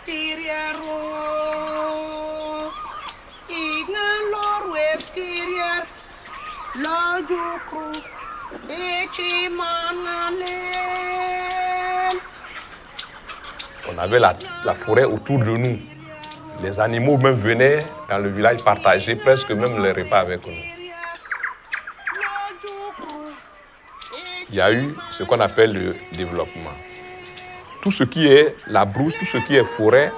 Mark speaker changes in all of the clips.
Speaker 1: On avait la forêt autour de nous. Les animaux même venaient dans le village partager presque même les repas avec nous. Il y a eu ce qu'on appelle le développement. Tout ce qui est la brousse, tout ce qui est forêt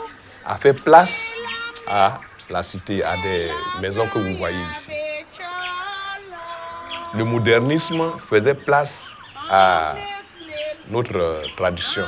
Speaker 1: a fait place à la cité, à des maisons que vous voyez ici. Le modernisme faisait place à notre tradition.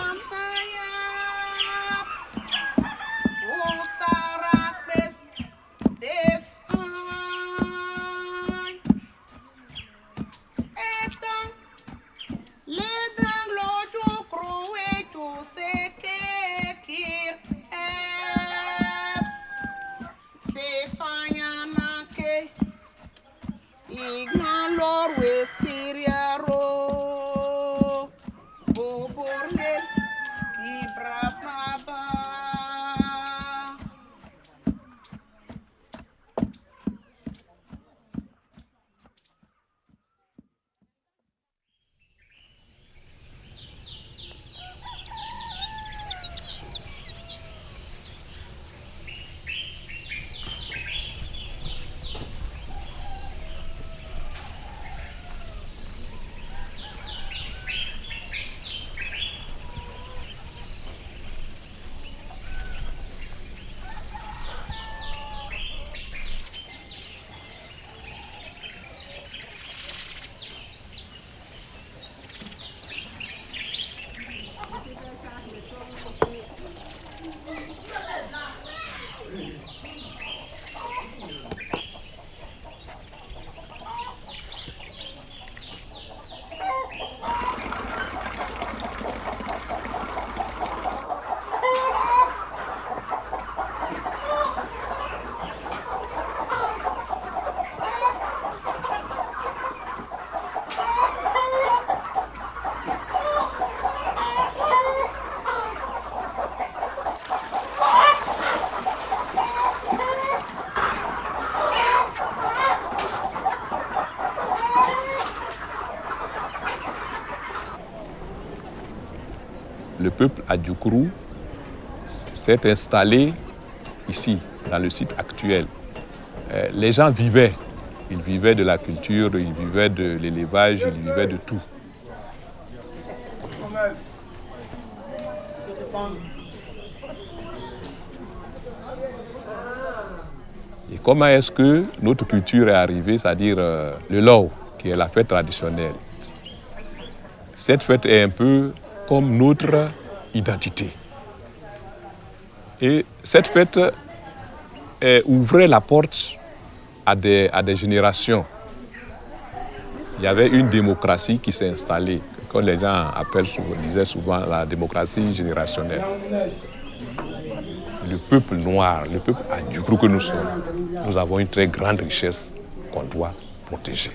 Speaker 1: Le peuple Adjoukrou s'est installé ici, dans le site actuel. Les gens vivaient. Ils vivaient de la culture, ils vivaient de l'élevage, ils vivaient de tout. Et comment est-ce que notre culture est arrivée, c'est-à-dire le Law, qui est la fête traditionnelle. Cette fête est un peu comme notre identité. Et cette fête ouvrait la porte à des générations. Il y avait une démocratie qui s'est installée, que les gens disaient souvent la démocratie générationnelle. Le peuple noir, le peuple Adjoukrou que nous sommes, nous avons une très grande richesse qu'on doit protéger.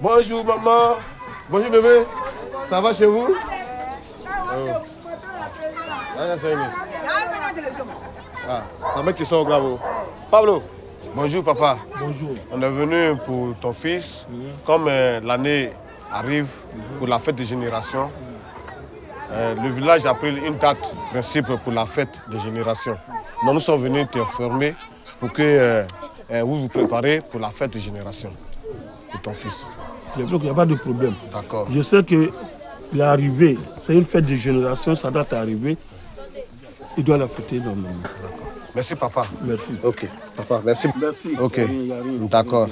Speaker 2: Bonjour maman, bonjour bébé, ça va chez vous? Ça met qui sont grave. Pablo, bonjour papa.
Speaker 3: Bonjour.
Speaker 2: On est venu pour ton fils, comme l'année arrive pour la fête de génération. Le village a pris une date principe pour la fête de génération. Donc nous sommes venus t'informer pour que vous vous préparez pour la fête de génération pour ton fils.
Speaker 3: Je crois qu'il n'y a pas de problème.
Speaker 2: D'accord.
Speaker 3: Je sais qu'il est arrivé, c'est une fête de génération, ça doit arriver. Il doit la fêter normalement.
Speaker 2: D'accord. Merci papa.
Speaker 3: Merci.
Speaker 2: Ok, papa, merci.
Speaker 3: Merci.
Speaker 2: Ok, d'accord.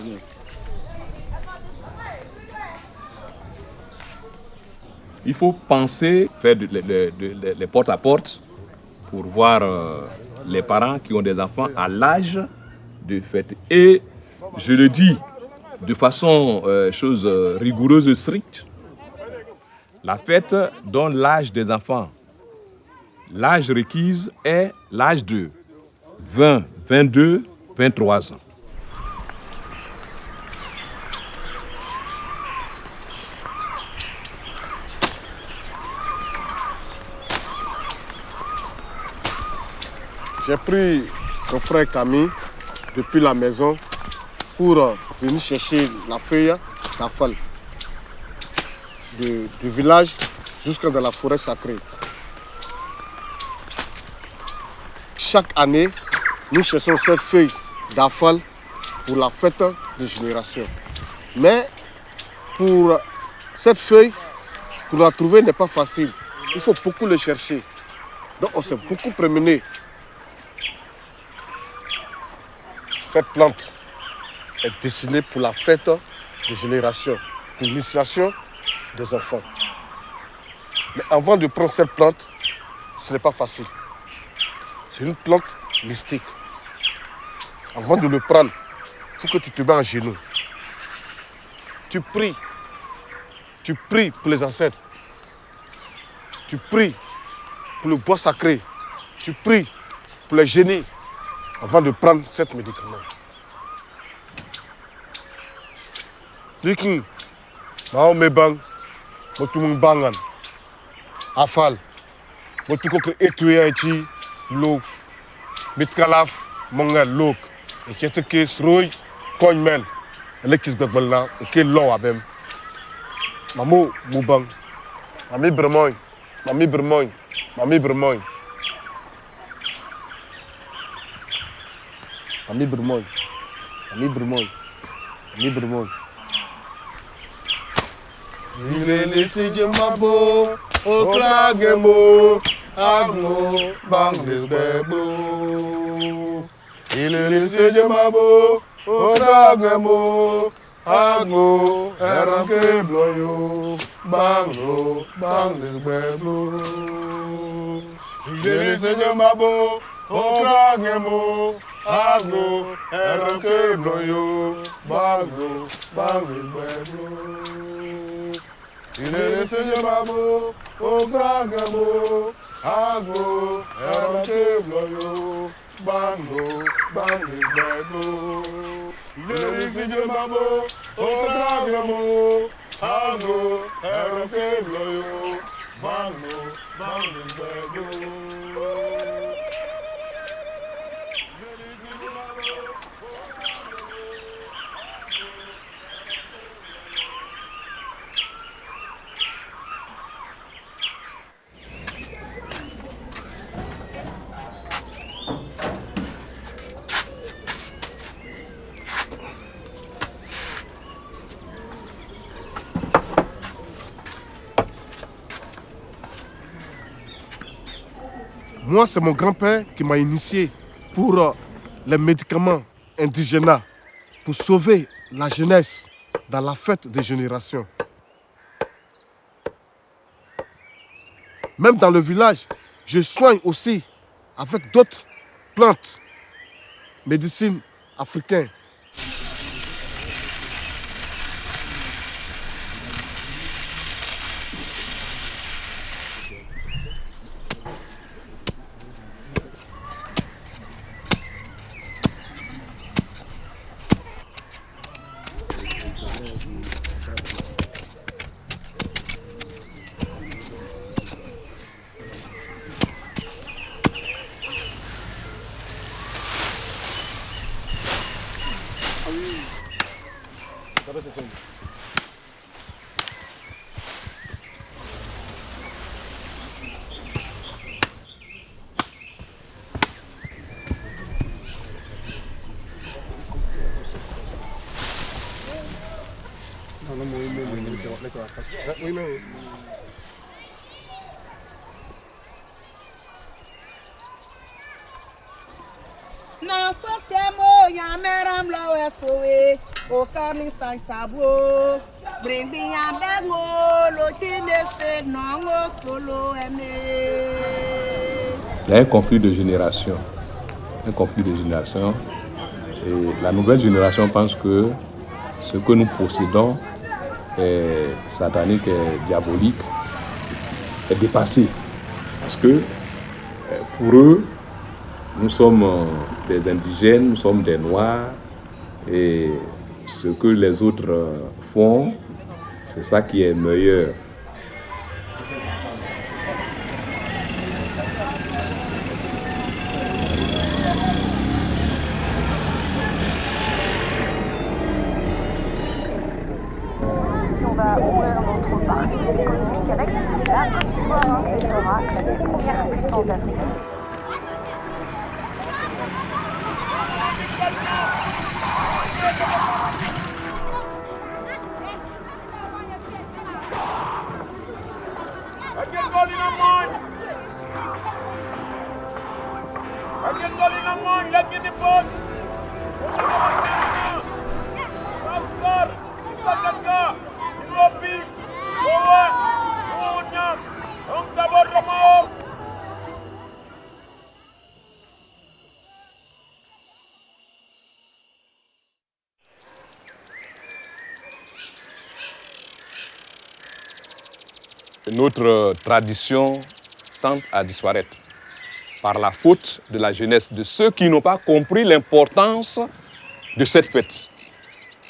Speaker 1: Il faut penser faire les porte-à-porte pour voir les parents qui ont des enfants à l'âge de fête. Et je le dis de façon chose rigoureuse et stricte, la fête donne l'âge des enfants. L'âge requis est l'âge de 20, 22, 23 ans.
Speaker 2: J'ai pris mon frère Camille depuis la maison pour venir chercher la feuille d'Afal du village jusqu'à dans la forêt sacrée. Chaque année, nous cherchons cette feuille d'Afal pour la fête de génération. Mais pour cette feuille, pour la trouver n'est pas facile. Il faut beaucoup le chercher. Donc on s'est beaucoup promené. Cette plante est destinée pour la fête de génération, pour l'initiation des enfants. Mais avant de prendre cette plante, ce n'est pas facile. C'est une plante mystique. Avant de le prendre, il faut que tu te mets à genoux. Tu pries. Tu pries pour les ancêtres. Tu pries pour le bois sacré. Tu pries pour les génies avant de prendre cet médicament. Dikin, mao me bang, motumung bangan, afal, motuko ke etuya echi, lok, mitkalaf, mongal lok, et qui est que sroy, kognmel, elekis begbelna, et que l'eau abem. Mamo mubang, mami bremoy, mami bremoy, mami bremoy. Mami bremoy, mami bremoy, mami bremoy. Il est laissé de mabo, au claguemo, agno, bangles beblo. Il est laissé de mabo, au claguemo, agno, eranke bloyo, banglo, bangles beblo. Il est laissé de mabo, au claguemo, agno, eranke bloyo, banglo, bangles beblo. Il est laissé de mabo, au bragamo, ago, erante bloyo, bango, bangi bego. Il est laissé de mabo, au bragamo, ago, erante bloyo, bango, bangi bego. Moi, c'est mon grand-père qui m'a initié pour les médicaments indigènes, pour sauver la jeunesse dans la fête des générations. Même dans le village, je soigne aussi avec d'autres plantes, médecine africaine.
Speaker 4: Na sosemo ya meram lawe sowe o karli san sabo
Speaker 1: Il y a un conflit de génération. Un conflit de génération. Et la nouvelle génération pense que ce que nous possédons est satanique et diabolique, est dépassé. Parce que pour eux, nous sommes des indigènes, nous sommes des noirs, et ce que les autres font, c'est ça qui est meilleur.
Speaker 4: On va ouvrir notre partie économique avec la Côte d'Ivoire qui sera classée première puissance d'Afrique.
Speaker 1: Notre tradition tend à disparaître par la faute de la jeunesse, de ceux qui n'ont pas compris l'importance de cette fête,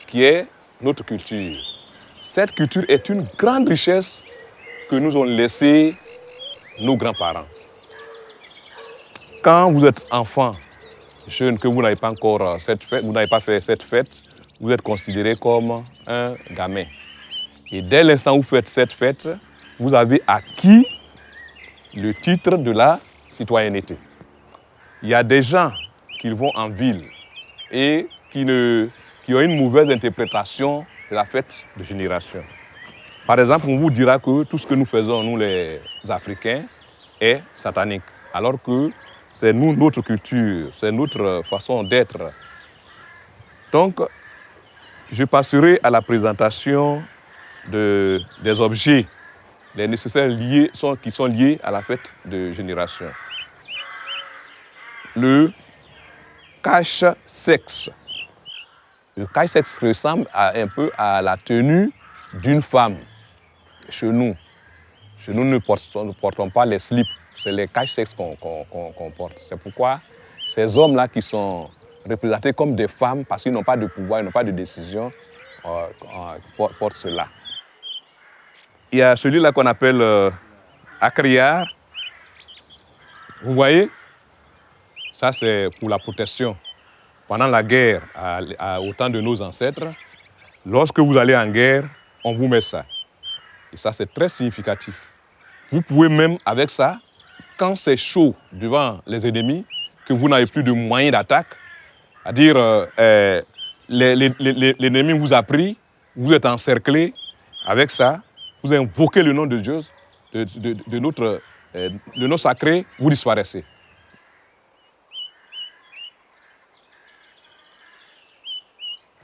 Speaker 1: qui est notre culture. Cette culture est une grande richesse que nous ont laissée nos grands-parents. Quand vous êtes enfant, jeune, que vous n'avez pas encore cette fête, vous n'avez pas fait cette fête, vous êtes considéré comme un gamin. Et dès l'instant où vous faites cette fête, vous avez acquis le titre de la citoyenneté. Il y a des gens qui vont en ville et qui ont une mauvaise interprétation de la fête de génération. Par exemple, on vous dira que tout ce que nous faisons, nous les Africains, est satanique, alors que c'est nous, notre culture, c'est notre façon d'être. Donc, je passerai à la présentation des objets, les nécessaires qui sont liés à la fête de génération. Le cache-sexe. Le cache-sexe ressemble un peu à la tenue d'une femme chez nous. Chez nous, nous ne portons pas les slips, c'est les cache-sexe qu'on porte. C'est pourquoi ces hommes-là qui sont représentés comme des femmes, parce qu'ils n'ont pas de pouvoir, ils n'ont pas de décision, portent cela. Il y a celui-là qu'on appelle Akriar. Vous voyez, ça c'est pour la protection. Pendant la guerre, au temps de nos ancêtres, lorsque vous allez en guerre, on vous met ça. Et ça c'est très significatif. Vous pouvez même avec ça, quand c'est chaud devant les ennemis, que vous n'avez plus de moyens d'attaque, c'est-à-dire l'ennemi vous a pris, vous êtes encerclé, avec ça, vous invoquez le nom de Dieu, le nom sacré, vous disparaissez.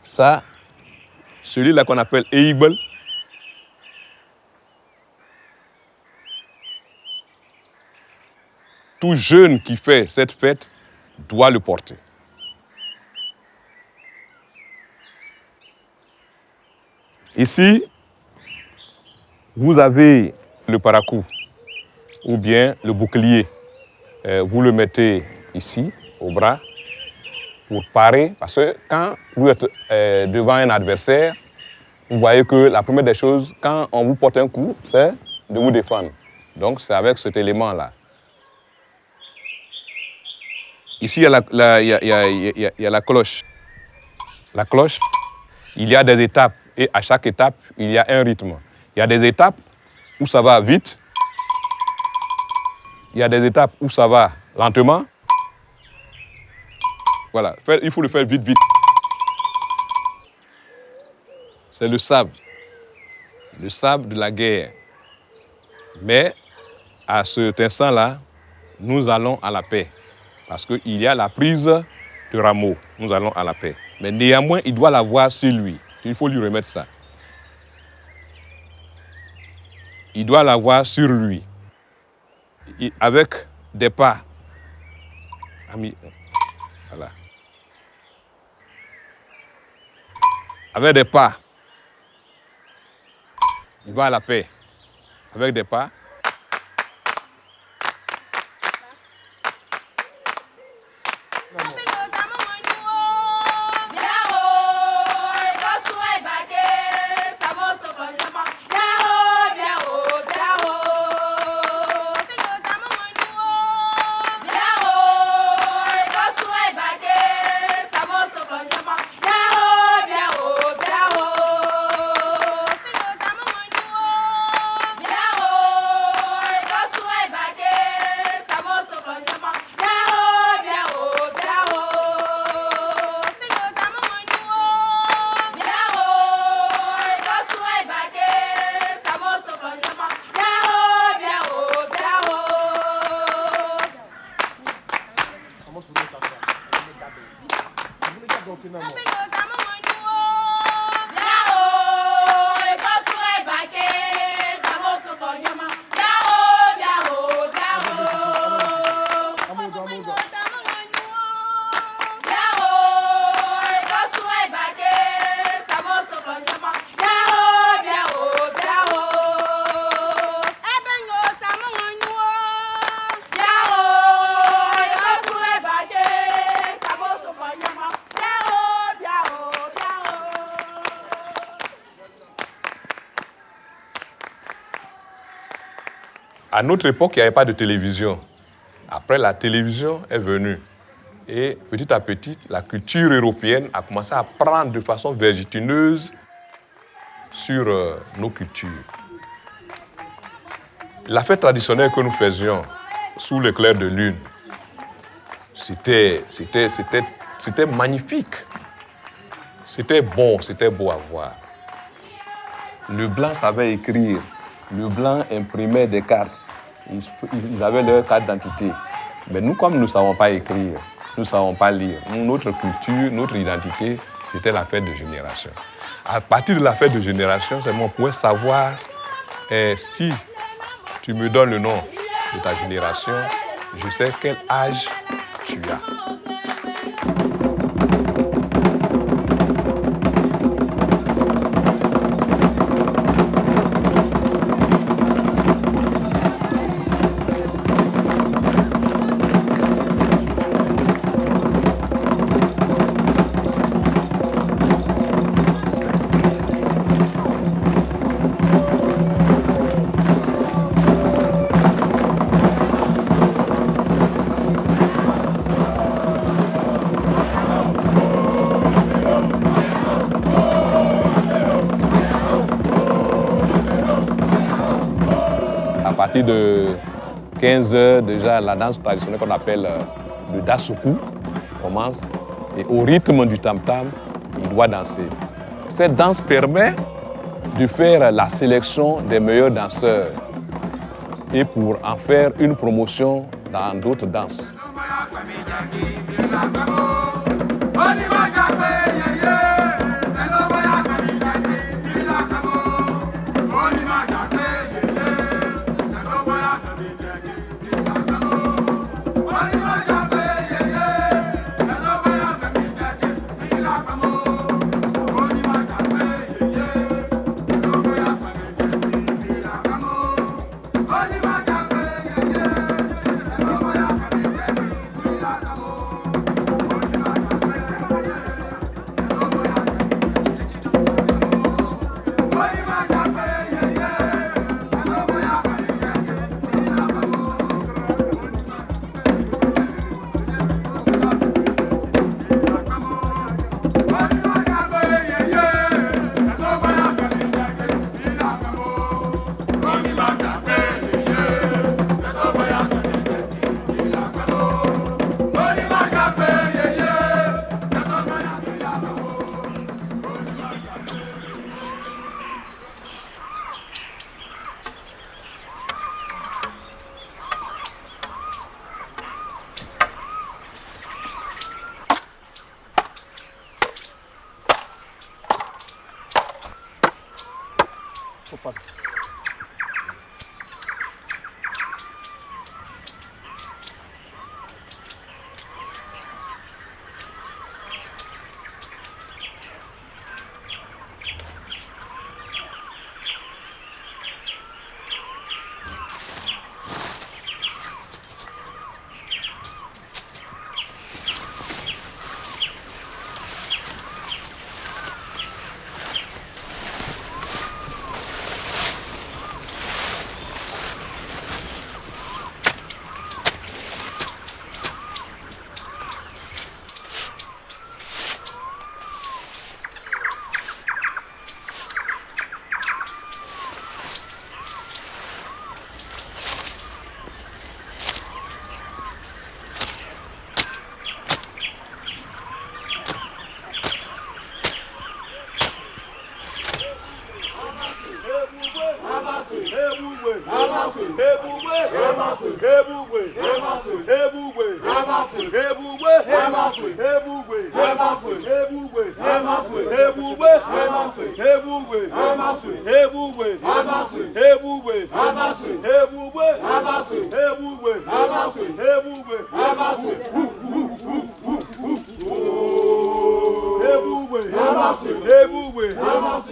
Speaker 1: Ça, celui-là qu'on appelle Eibel, tout jeune qui fait cette fête doit le porter. Ici, vous avez le paracou ou bien le bouclier. Vous le mettez ici, au bras, pour parer. Parce que quand vous êtes devant un adversaire, vous voyez que la première des choses, quand on vous porte un coup, c'est de vous défendre. Donc c'est avec cet élément-là. Ici, il y a la cloche. La cloche, il y a des étapes. Et à chaque étape, il y a un rythme. Il y a des étapes où ça va vite. Il y a des étapes où ça va lentement. Voilà, il faut le faire vite, vite. C'est le sabre de la guerre. Mais à cet instant-là, nous allons à la paix. Parce qu'il y a la prise de rameau. Nous allons à la paix. Mais néanmoins, il doit l'avoir sur lui. Il faut lui remettre ça. il doit l'avoir sur lui, avec des pas. Voilà. Avec des pas. Il va à la paix. Avec des pas. À notre époque, il n'y avait pas de télévision. Après, la télévision est venue. Et petit à petit, la culture européenne a commencé à prendre de façon vertigineuse sur nos cultures. La fête traditionnelle que nous faisions sous le clair de lune, c'était magnifique. C'était bon, c'était beau à voir. Le blanc savait écrire. Le blanc imprimait des cartes. Ils avaient leur carte d'identité. Mais nous, comme nous ne savons pas écrire, nous ne savons pas lire, notre culture, notre identité, c'était la fête de génération. À partir de la fête de génération, on pouvait savoir si tu me donnes le nom de ta génération, je sais quel âge tu as. À partir de 15 heures, déjà, la danse traditionnelle qu'on appelle le Dasuku commence. Et au rythme du tam-tam, il doit danser. Cette danse permet de faire la sélection des meilleurs danseurs et pour en faire une promotion dans d'autres danses.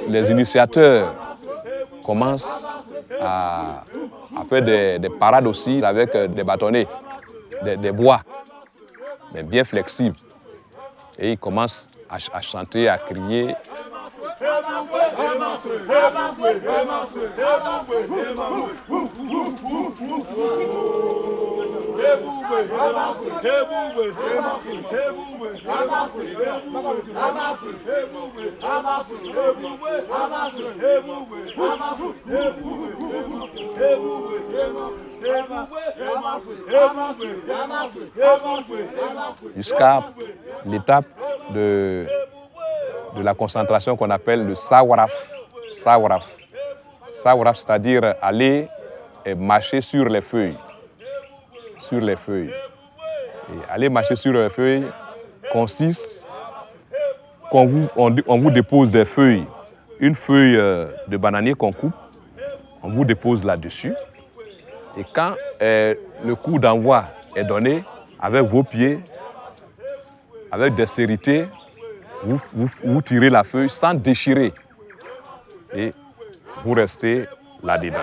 Speaker 1: Les initiateurs commencent à faire des parades aussi avec des bâtonnets, des bois, mais bien flexibles. Et ils commencent à chanter, à crier. Jusqu'à l'étape de la concentration qu'on appelle le sawaraf. Sawaraf, c'est-à-dire aller et marcher sur les feuilles. Sur les feuilles. Et aller marcher sur les feuilles consiste qu'on vous dépose des feuilles, une feuille de bananier qu'on coupe, on vous dépose là-dessus. Et quand le coup d'envoi est donné, avec vos pieds, avec dextérité, vous tirez la feuille sans déchirer. Et vous restez là-dedans.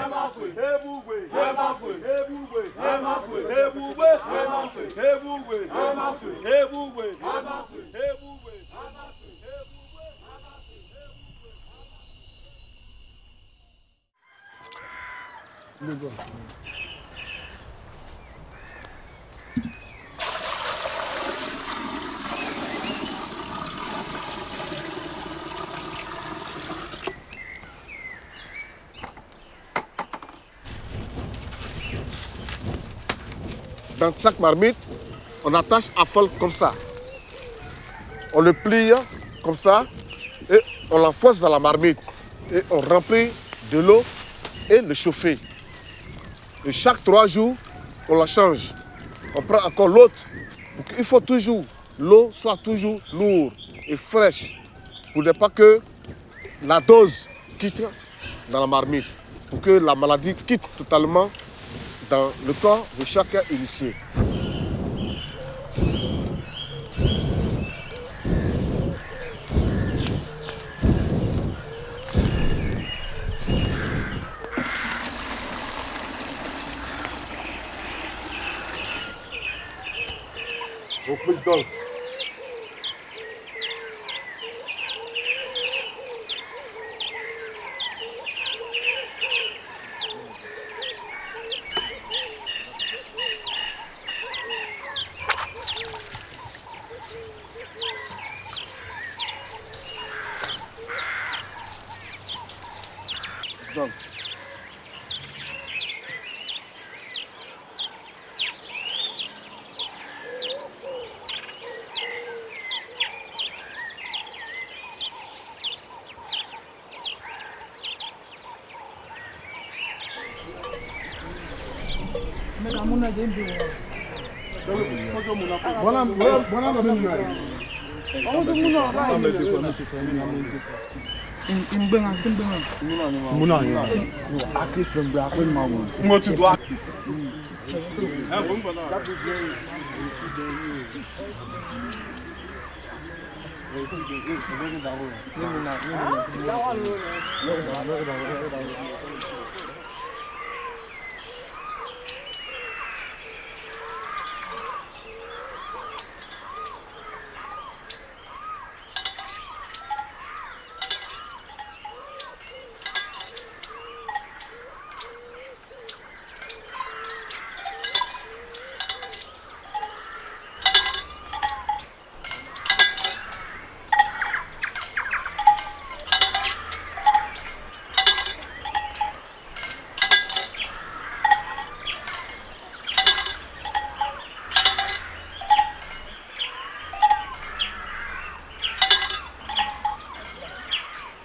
Speaker 2: Dans chaque marmite, on attache un fol comme ça. On le plie comme ça et on l'enfonce dans la marmite. Et on remplit de l'eau et le chauffer. Et chaque 3 jours, on la change. On prend encore l'autre. Il faut toujours, l'eau soit toujours lourde et fraîche pour ne pas que la dose quitte dans la marmite. Pour que la maladie quitte totalement dans le corps de chaque initié. Au plus donc. Donc.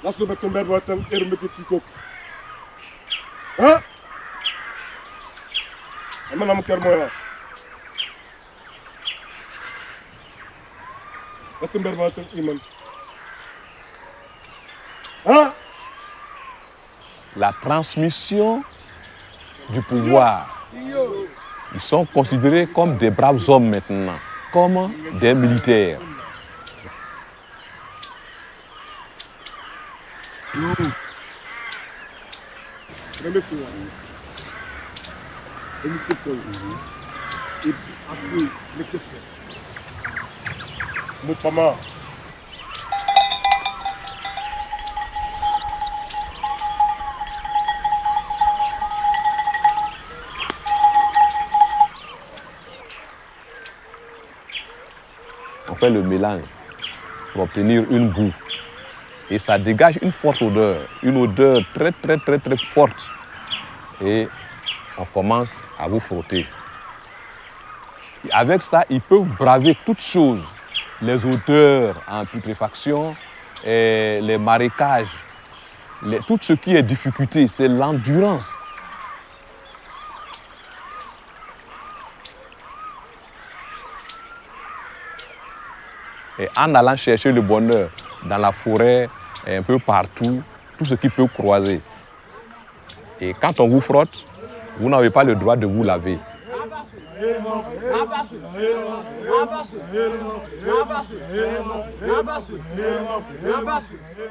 Speaker 2: Langsung met tomber buiten er met het kiko. Huh? En dan moet ik er mooi.
Speaker 1: La transmission du pouvoir. Ils sont considérés comme des braves hommes maintenant, comme des militaires. On fait le mélange pour obtenir une boue. Et ça dégage une forte odeur, une odeur très forte. Et on commence à vous frotter. Et avec ça, ils peuvent braver toutes choses. Les odeurs en putréfaction, et les marécages. Tout ce qui est difficulté, c'est l'endurance. Et en allant chercher le bonheur dans la forêt, un peu partout, tout ce qui peut croiser. Et quand on vous frotte, vous n'avez pas le droit de vous laver.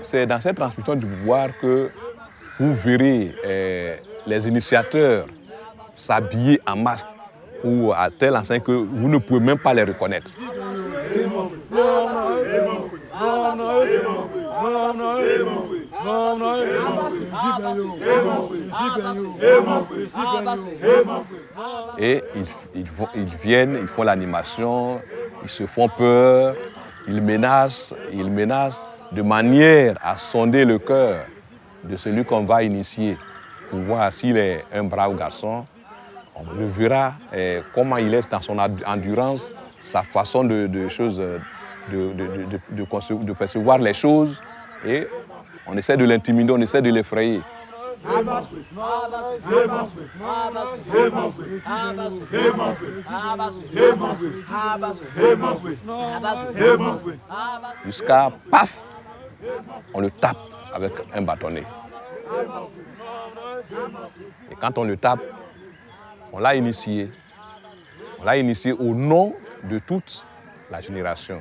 Speaker 1: C'est dans cette transmission du pouvoir que vous verrez les initiateurs s'habiller en masque ou à telle enseigne que vous ne pouvez même pas les reconnaître. Et ils viennent, ils font l'animation, ils se font peur, ils menacent de manière à sonder le cœur de celui qu'on va initier pour voir s'il est un brave garçon. On le verra comment il est dans son endurance, sa façon de percevoir les choses, et on essaie de l'intimider, on essaie de l'effrayer. Jusqu'à paf, on le tape avec un bâtonnet. Et quand on le tape, on l'a initié. On l'a initié au nom de toute la génération.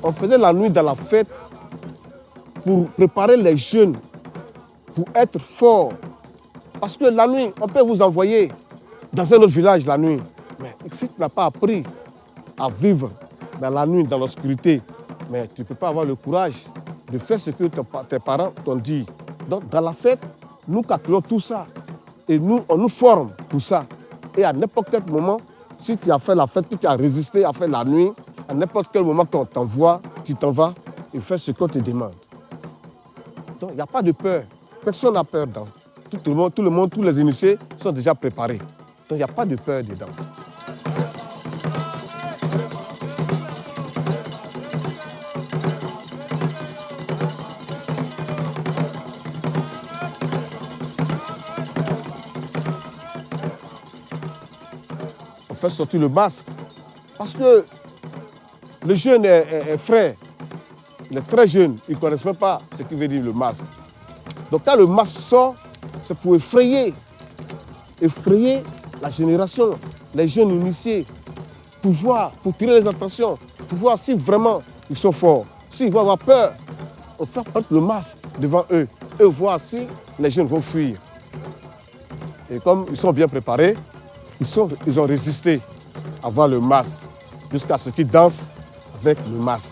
Speaker 5: On faisait la nuit dans la fête pour préparer les jeunes, pour être forts. Parce que la nuit, on peut vous envoyer dans un autre village la nuit. Mais si tu n'as pas appris à vivre dans la nuit, dans l'obscurité, mais tu ne peux pas avoir le courage de faire ce que tes parents t'ont dit. Donc dans la fête, nous calculons tout ça. Et nous, on nous forme pour ça. Et à n'importe quel moment, si tu as fait la fête, si tu as résisté à faire la nuit, à n'importe quel moment qu'on t'envoie, tu t'en vas et fais ce qu'on te demande. Donc il n'y a pas de peur. Personne n'a peur dedans. Tout le monde, tous les initiés sont déjà préparés. Donc il n'y a pas de peur dedans. On fait sortir le masque parce que le jeune est frais, il est très jeune, il ne connaît même pas ce qui veut dire le masque. Donc quand le masque sort, c'est pour effrayer la génération, les jeunes initiés, pour tirer les attentions, pour voir si vraiment ils sont forts. S'ils vont avoir peur, on fait prendre le masque devant eux et voir si les jeunes vont fuir. Et comme ils sont bien préparés, ils ont résisté à voir le masque jusqu'à ce qu'ils dansent avec le masque.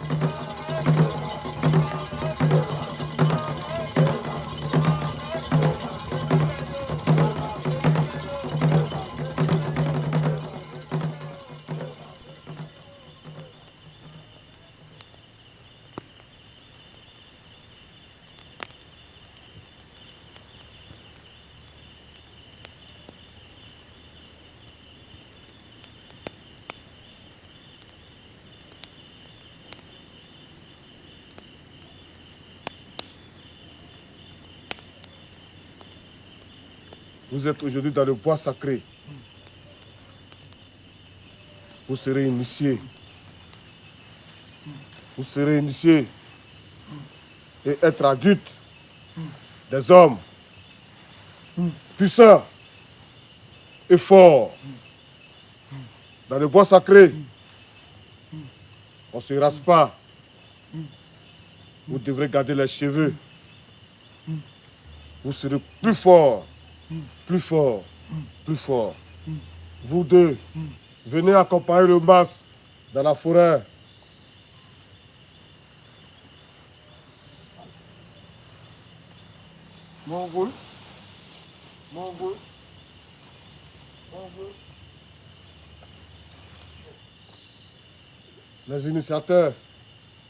Speaker 2: Vous êtes aujourd'hui dans le bois sacré. Vous serez initiés. Vous serez initiés et être adultes, des hommes puissants et forts. Dans le bois sacré, on ne se rase pas. Vous devrez garder les cheveux. Vous serez plus forts, plus forts, plus forts. Vous deux, venez accompagner le mas dans la forêt.
Speaker 3: Mongol. Mongol. Mongol.
Speaker 2: Les initiateurs,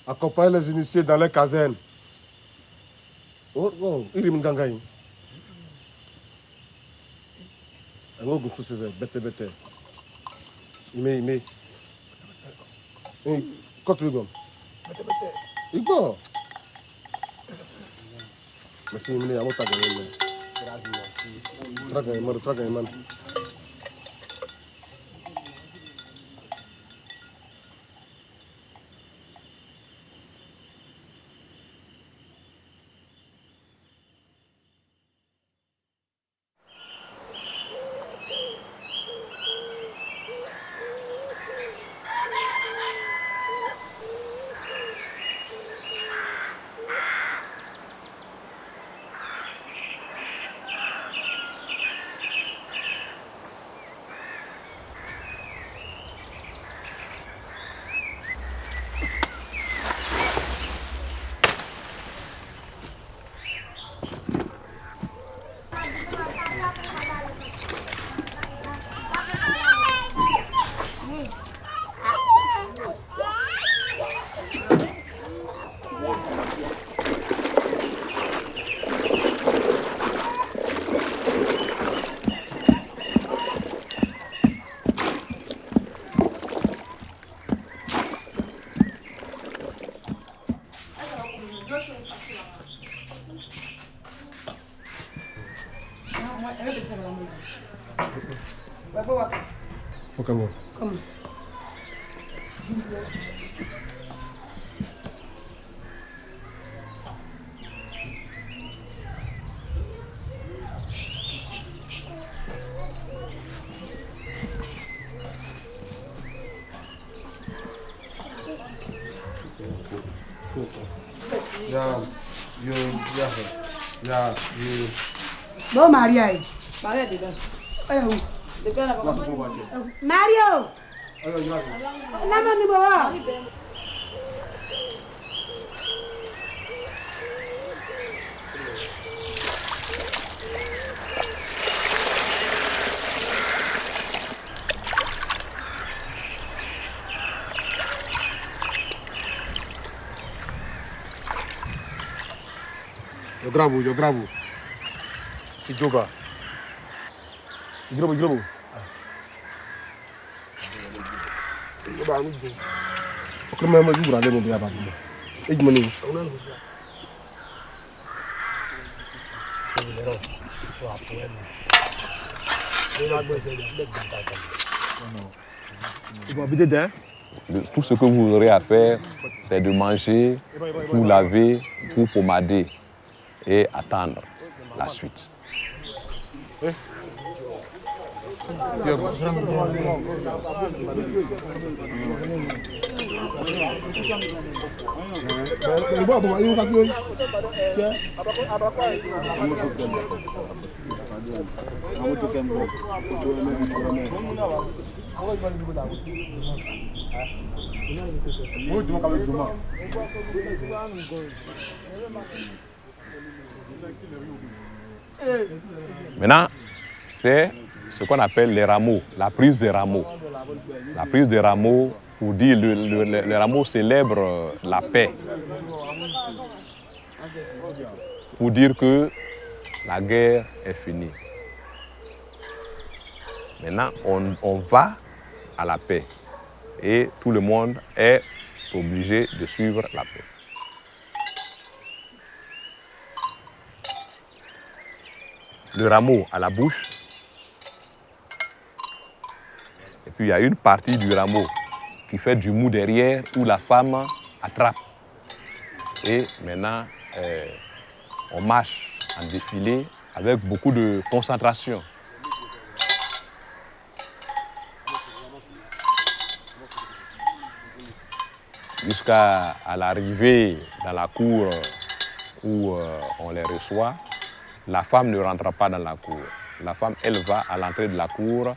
Speaker 2: accompagnez les initiés dans les casernes. Oh, Irim Gangaï. Un gros goût, c'est bête, bête. Mais. Quand tu veux, il va. Merci, il y a un autre gars. Comment?
Speaker 6: Bon, Maria. Mario! Lama ni bawa.
Speaker 2: Eu gravo. Se joga. Gravo. Comment je vous rends mon bien et je me
Speaker 1: Tout ce que vous aurez à faire, c'est de manger, vous laver, vous pommader et attendre la suite. Maintenant, c'est ce qu'on appelle les rameaux, la prise des rameaux. La prise des rameaux, pour dire, les rameaux célèbrent la paix. Pour dire que la guerre est finie. Maintenant, on va à la paix. Et tout le monde est obligé de suivre la paix. Le rameau à la bouche puis il y a une partie du rameau qui fait du mou derrière où la femme attrape. Et maintenant, on marche en défilé avec beaucoup de concentration. Jusqu'à l'arrivée dans la cour où on les reçoit, la femme ne rentre pas dans la cour. La femme, elle va à l'entrée de la cour,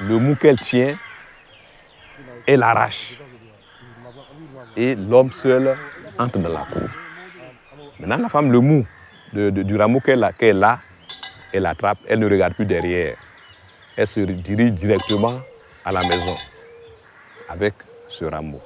Speaker 1: le mou qu'elle tient, elle l'arrache. Et l'homme seul entre dans la cour. Maintenant, la femme, le mou du rameau qu'elle a, elle attrape, elle ne regarde plus derrière. Elle se dirige directement à la maison avec ce rameau.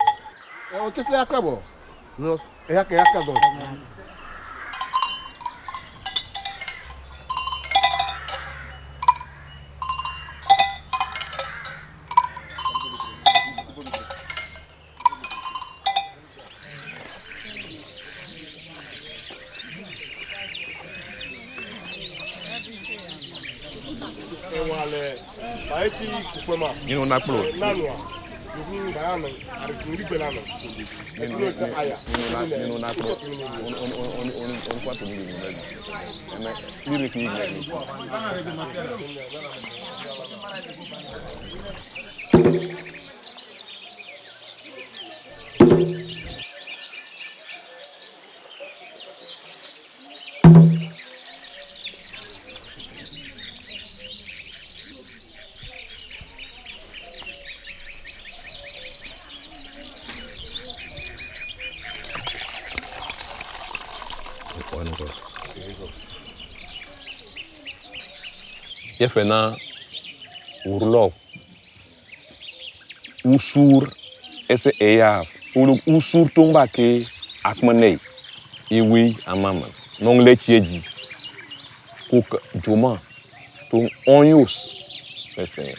Speaker 1: Il fait un ourlop, ou sourd, et c'est éyaf, ou sourd tombe à qui, akmanei, et oui, à maman, non les tiédi, cook, joma, ton onyos, c'est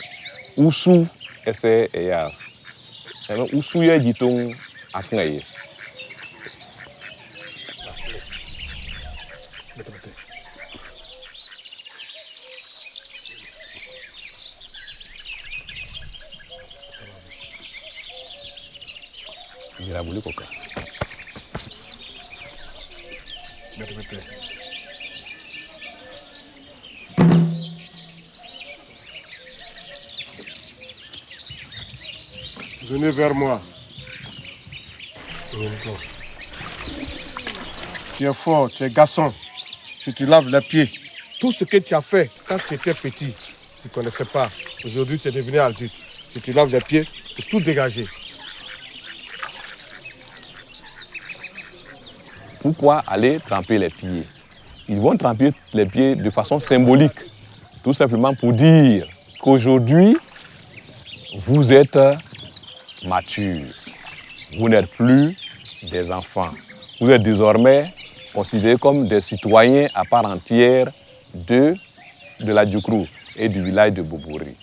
Speaker 1: ou sou, et c'est éyaf, ou sou yé dit ton aknaïs.
Speaker 2: Venez vers moi. Tu es fort, tu es garçon. Je te lave les pieds. Tout ce que tu as fait quand tu étais petit, tu ne connaissais pas. Aujourd'hui, tu es devenu adulte. Je te lave les pieds et tout dégager.
Speaker 1: Pourquoi aller tremper les pieds? Ils vont tremper les pieds de façon symbolique, tout simplement pour dire qu'aujourd'hui, vous êtes matures. Vous n'êtes plus des enfants. Vous êtes désormais considérés comme des citoyens à part entière de la Djoukrou et du village de Bobouri.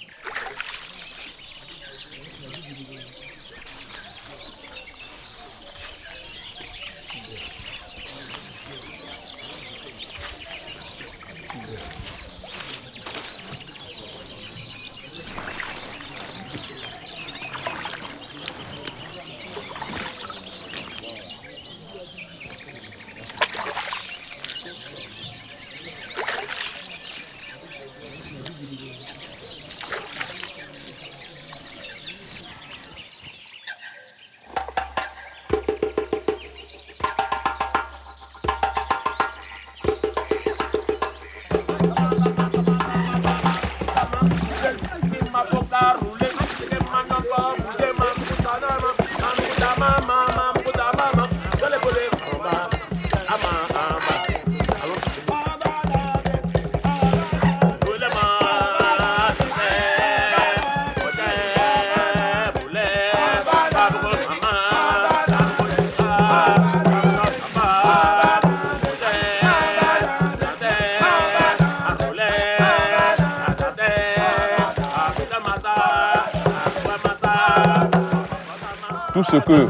Speaker 1: Tout ce que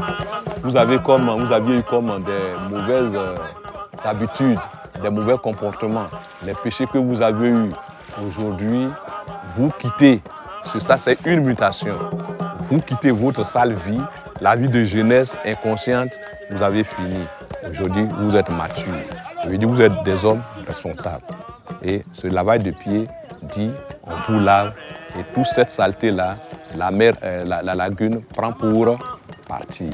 Speaker 1: vous aviez eu comme des mauvaises habitudes, des mauvais comportements, les péchés que vous avez eus aujourd'hui, vous quittez ça, c'est une mutation. Vous quittez votre sale vie, la vie de jeunesse inconsciente, vous avez fini. Aujourd'hui, vous êtes mature. Aujourd'hui, vous êtes des hommes responsables. Et ce lavage de pieds dit, on vous lave, et toute cette saleté-là, la mer, la lagune prend pour partir.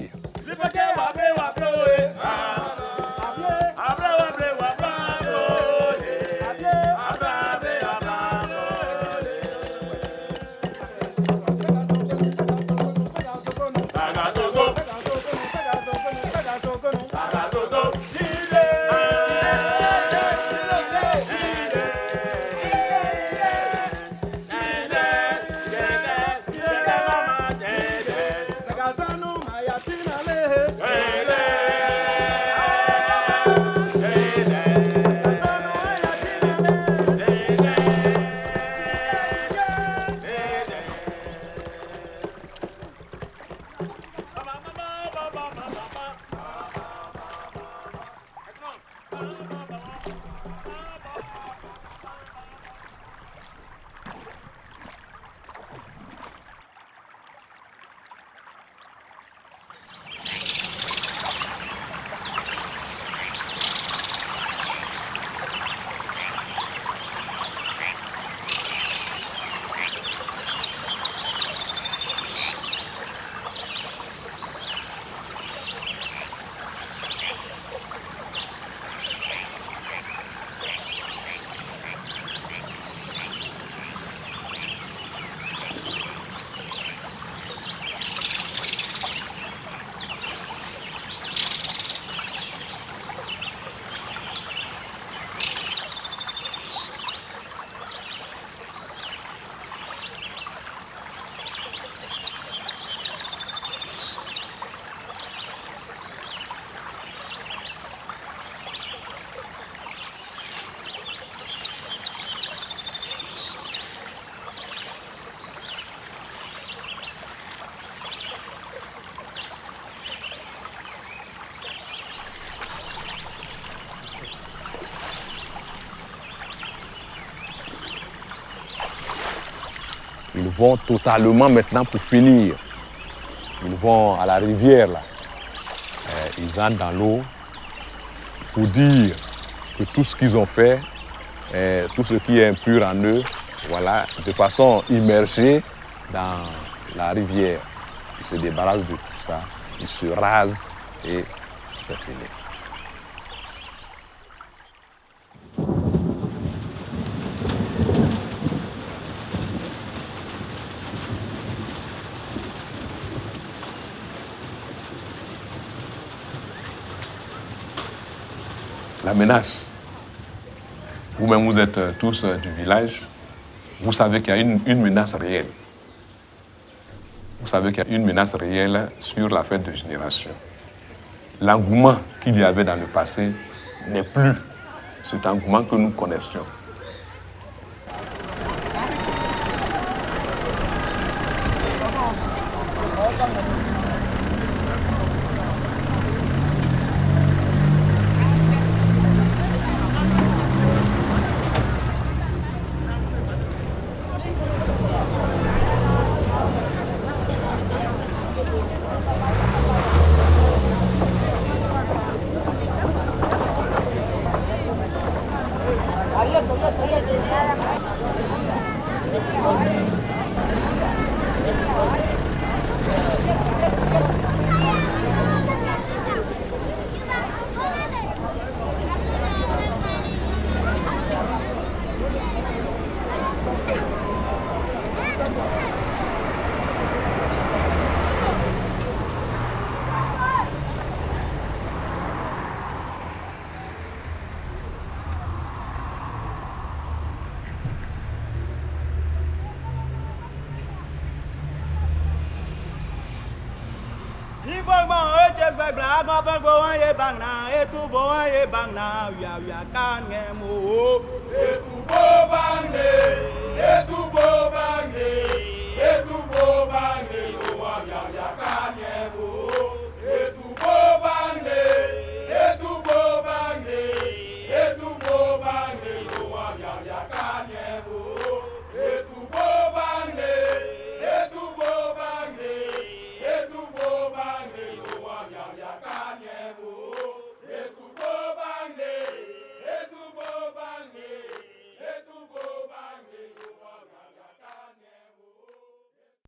Speaker 1: Ils vont totalement maintenant pour finir. Ils vont à la rivière là. Ils entrent dans l'eau pour dire que tout ce qu'ils ont fait, tout ce qui est impur en eux, voilà, de façon immergée dans la rivière. Ils se débarrassent de tout ça, ils se rasent et c'est fini. La menace. Vous-même, vous êtes tous du village. Vous savez qu'il y a une menace réelle. Vous savez qu'il y a une menace réelle sur la fête de génération. L'engouement qu'il y avait dans le passé n'est plus cet engouement que nous connaissions.
Speaker 7: Etu bo bange,